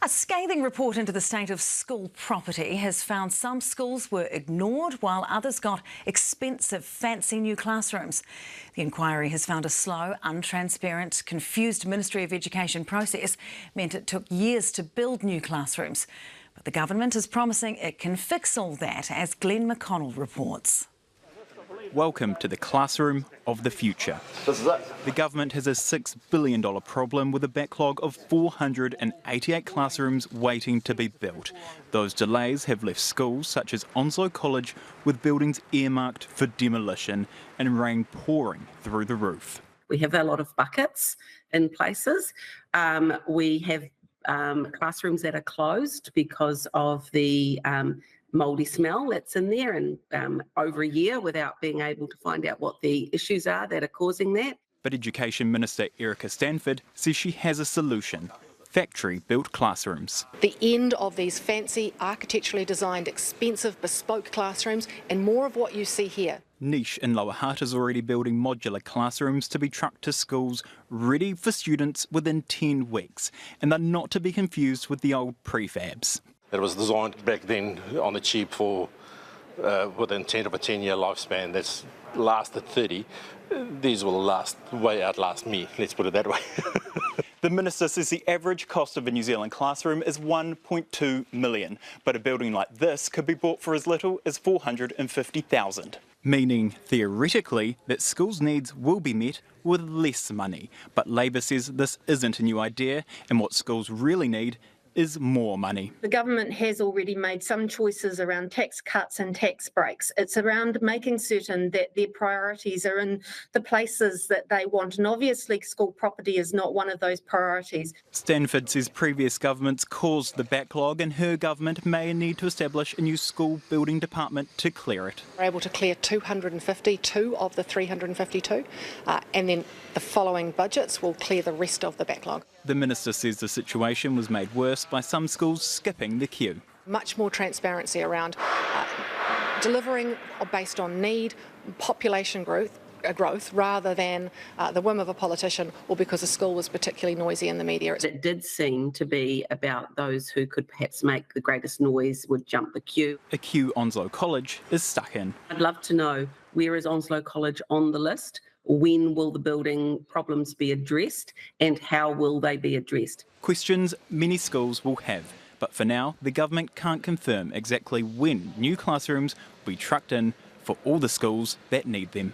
A scathing report into the state of school property has found some schools were ignored while others got expensive, fancy new classrooms. The inquiry has found a slow, untransparent, confused Ministry of Education process meant it took years to build new classrooms. But the government is promising it can fix all that, as Glenn McConnell reports. Welcome to the classroom of the future. This is it. The government has a $6 billion problem with a backlog of 488 classrooms waiting to be built. Those delays have left schools such as Onslow College with buildings earmarked for demolition and rain pouring through the roof. We have a lot of buckets in places. We have classrooms that are closed because of the mouldy smell that's in there, and over a year without being able to find out what the issues are that are causing that. But Education Minister Erica Stanford says she has a solution: factory-built classrooms. The end of these fancy, architecturally designed, expensive, bespoke classrooms, and more of what you see here. Niche in Lower Hutt is already building modular classrooms to be trucked to schools, ready for students within 10 weeks. And they're not to be confused with the old prefabs. It was designed back then on the cheap for with the intent of a 10-year lifespan. That's lasted 30. These will outlast me, let's put it that way. The Minister says the average cost of a New Zealand classroom is $1.2 million, but a building like this could be bought for as little as $450,000. Meaning, theoretically, that schools' needs will be met with less money. But Labor says this isn't a new idea, and what schools really need is more money. The government has already made some choices around tax cuts and tax breaks. It's around making certain that their priorities are in the places that they want, and obviously school property is not one of those priorities. Stanford says previous governments caused the backlog, and her government may need to establish a new school building department to clear it. We're able to clear 252 of the 352, and then the following budgets will clear the rest of the backlog. The Minister says the situation was made worse by some schools skipping the queue. Much more transparency around delivering based on need, population growth rather than the whim of a politician or because a school was particularly noisy in the media. It did seem to be about those who could perhaps make the greatest noise would jump the queue. A queue Onslow College is stuck in. I'd love to know, where is Onslow College on the list? When will the building problems be addressed, and how will they be addressed? Questions many schools will have, but for now the government can't confirm exactly when new classrooms will be trucked in for all the schools that need them.